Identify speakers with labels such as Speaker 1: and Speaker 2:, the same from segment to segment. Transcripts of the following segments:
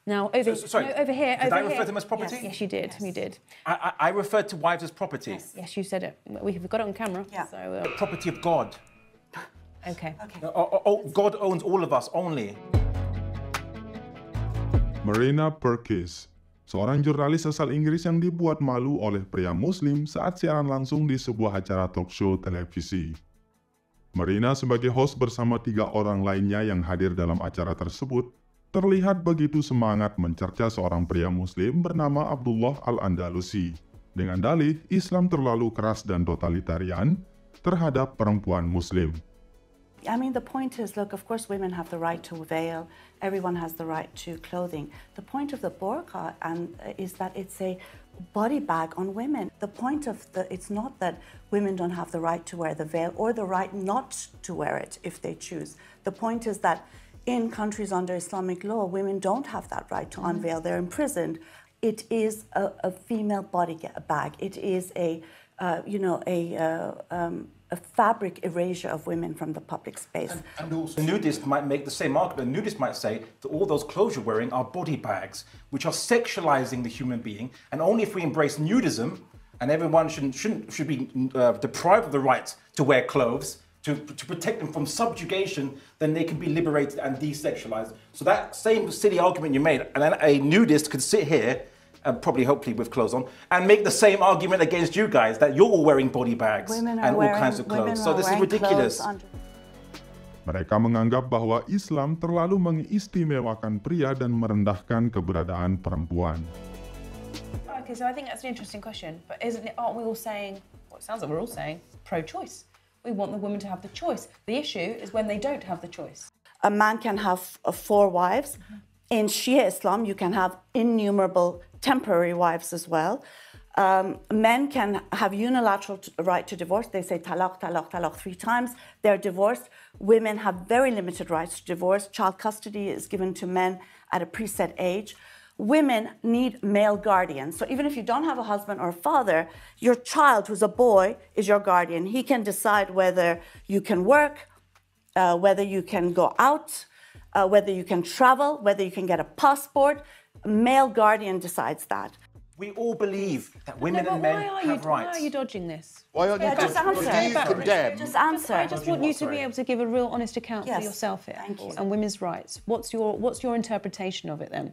Speaker 1: Now, over,
Speaker 2: sorry,
Speaker 1: no, over here,
Speaker 2: did
Speaker 1: over
Speaker 2: I refer
Speaker 1: here.
Speaker 2: to them as property?
Speaker 1: Yes, you did. You did.
Speaker 2: I referred to wives as property.
Speaker 1: Yes, you said it. We've got it on camera.
Speaker 3: Yeah.
Speaker 1: So,
Speaker 2: The property of God.
Speaker 1: okay.
Speaker 2: God owns all of us only.
Speaker 4: Marina Purkiss, seorang jurnalis asal Inggris yang dibuat malu oleh pria Muslim saat siaran langsung di sebuah acara talk show televisi. Marina sebagai host bersama 3 orang lainnya yang hadir dalam acara tersebut, terlihat begitu semangat mencerca seorang pria Muslim bernama Abdullah Al-Andalusi, dengan dalih Islam terlalu keras dan totalitarian terhadap perempuan Muslim.
Speaker 3: I mean, the point is, look, of course women have the right to veil, everyone has the right to clothing. The point of the burqa is that it's a body bag on women. The point of it's not that women don't have the right to wear the veil or the right not to wear it if they choose. The point is that in countries under Islamic law, women don't have that right to unveil. They're imprisoned. It is a female body bag. It is a fabric erasure of women from the public space.
Speaker 2: And also, nudists might make the same argument. Nudists might say that all those clothes you're wearing are body bags, which are sexualizing the human being. And only if we embrace nudism, and everyone should be deprived of the right to wear clothes, to protect them from subjugation, then they can be liberated and desexualized. So that same silly argument you made, and then a nudist could sit here, hopefully with clothes on, and make the same argument against you guys, that you're all wearing body bags and all kinds of clothes. So this is ridiculous.
Speaker 4: Mereka menganggap bahwa Islam terlalu mengistimewakan pria dan merendahkan keberadaan perempuan.
Speaker 1: Okay, so I think that's an interesting question, but aren't we all saying, well, it sounds like we're all saying, pro-choice. We want the women to have the choice. The issue is when they don't have the choice.
Speaker 3: A man can have 4 wives. In Shia Islam, you can have innumerable temporary wives as well. Men can have unilateral right to divorce. They say talaq, talaq, talaq 3 times. They're divorced. Women have very limited rights to divorce. Child custody is given to men at a preset age. Women need male guardians. So even if you don't have a husband or a father, your child, who's a boy, is your guardian. He can decide whether you can work, whether you can go out, whether you can travel, whether you can get a passport. Male guardian decides that.
Speaker 2: We all believe that women and men have rights.
Speaker 1: Why are you dodging this?
Speaker 5: Why aren't you
Speaker 3: just answer?
Speaker 5: Do you condemn?
Speaker 3: Just answer.
Speaker 1: I just want you to be able to give a real honest account for yourself here.
Speaker 3: Thank you.
Speaker 1: And women's rights. What's your interpretation of it then?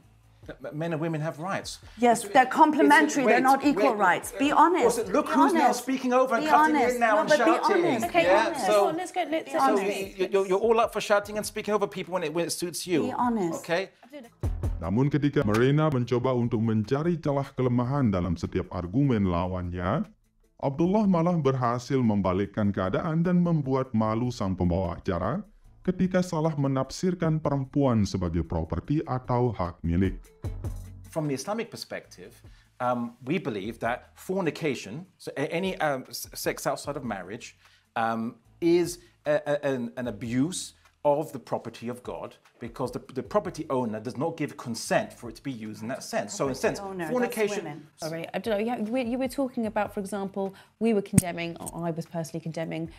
Speaker 2: Men and women have rights.
Speaker 3: Yes, they're complementary. They're not equal rights. Be honest.
Speaker 2: Look who's now speaking over and cutting in now and shouting.
Speaker 1: Okay,
Speaker 2: So
Speaker 1: let's go.
Speaker 2: you're all up for shouting and speaking over people when it suits you.
Speaker 3: Be honest.
Speaker 2: Okay.
Speaker 4: Namun ketika Marina mencoba untuk mencari celah kelemahan dalam setiap argumen lawannya, Abdullah malah berhasil membalikkan keadaan dan membuat malu sang pembawa acara ketika salah menafsirkan perempuan sebagai properti atau hak milik.
Speaker 2: From the Islamic perspective, we believe that fornication, so any sex outside of marriage, is an abuse of the property of God, because the property owner does not give consent for it to be used in that sense. So in a sense, fornication...
Speaker 1: Sorry, I don't know, you were talking about, for example, we were condemning, or I was personally condemning,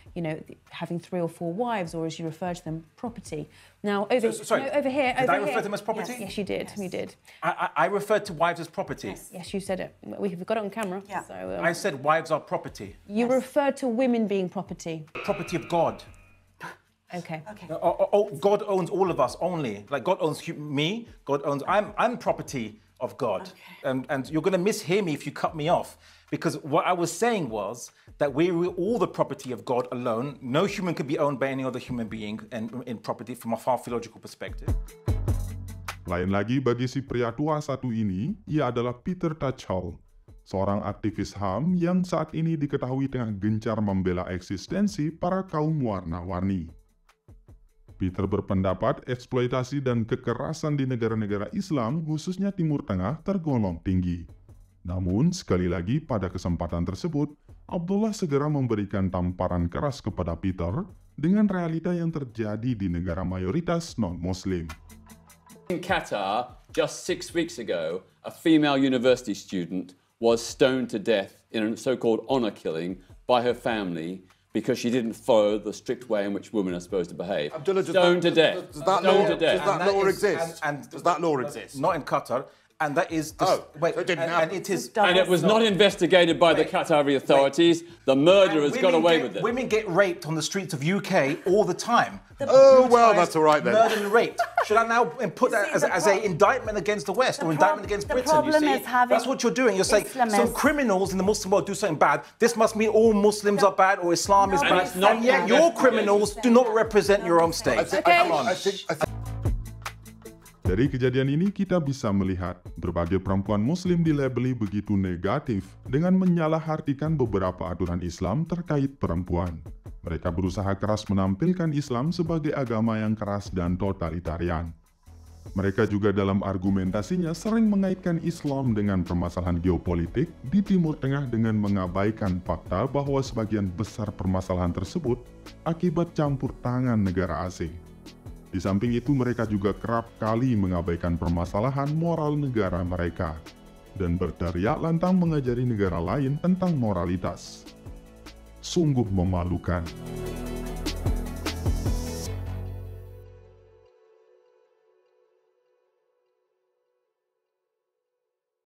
Speaker 1: having 3 or 4 wives, or as you refer to them, property. Now, over here...
Speaker 2: Did I refer to them as property?
Speaker 1: Yes, you did. You did.
Speaker 2: I referred to wives as property.
Speaker 1: Yes, you said it. We've got it on camera.
Speaker 3: Yeah.
Speaker 1: So,
Speaker 2: I said wives are property.
Speaker 1: You referred to women being property.
Speaker 2: Property of God.
Speaker 1: Okay.
Speaker 2: God owns all of us only. Like God owns me. God owns. I'm property of God.
Speaker 3: Okay.
Speaker 2: And you're going to mishear me if you cut me off, because what I was saying was that we're all the property of God alone. No human can be owned by any other human being in property from a far theological perspective.
Speaker 4: Lain lagi bagi si pria tua satu ini, ia adalah Peter Tatchell, seorang aktivis HAM yang saat ini diketahui tengah gencar membela eksistensi para kaum warna-warni. Peter berpendapat eksploitasi dan kekerasan di negara-negara Islam, khususnya Timur Tengah, tergolong tinggi. Namun, sekali lagi pada kesempatan tersebut, Abdullah segera memberikan tamparan keras kepada Peter dengan realita yang terjadi di negara mayoritas non-Muslim.
Speaker 6: In Qatar, just 6 weeks ago, a female university student was stoned to death in a so-called honor killing by her family because she didn't follow the strict way in which women are supposed to behave.
Speaker 5: Abdullah,
Speaker 6: Stoned to death.
Speaker 5: Does that law exist? Does that law exist?
Speaker 2: Not in Qatar. And that is...
Speaker 5: So
Speaker 6: it was not investigated by the Qatari authorities. The murderers got away with it.
Speaker 2: Women get raped on the streets of UK all the time.
Speaker 5: Well, that's all right then.
Speaker 2: Murdered and raped. Should I now put that as an indictment against the West or indictment against Britain? You see, that's what you're doing. You're saying some criminals in the Muslim world do something bad. This must mean all Muslims are bad or Islam is bad. And yet your criminals do not represent your own state.
Speaker 4: Dari kejadian ini kita bisa melihat berbagai perempuan muslim dilabeli begitu negatif dengan menyalahartikan beberapa aturan Islam terkait perempuan. Mereka berusaha keras menampilkan Islam sebagai agama yang keras dan totalitarian. Mereka juga dalam argumentasinya sering mengaitkan Islam dengan permasalahan geopolitik di Timur Tengah dengan mengabaikan fakta bahwa sebagian besar permasalahan tersebut akibat campur tangan negara asing. Di samping itu mereka juga kerap kali mengabaikan permasalahan moral negara mereka dan berteriak lantang mengajari negara lain tentang moralitas. Sungguh memalukan.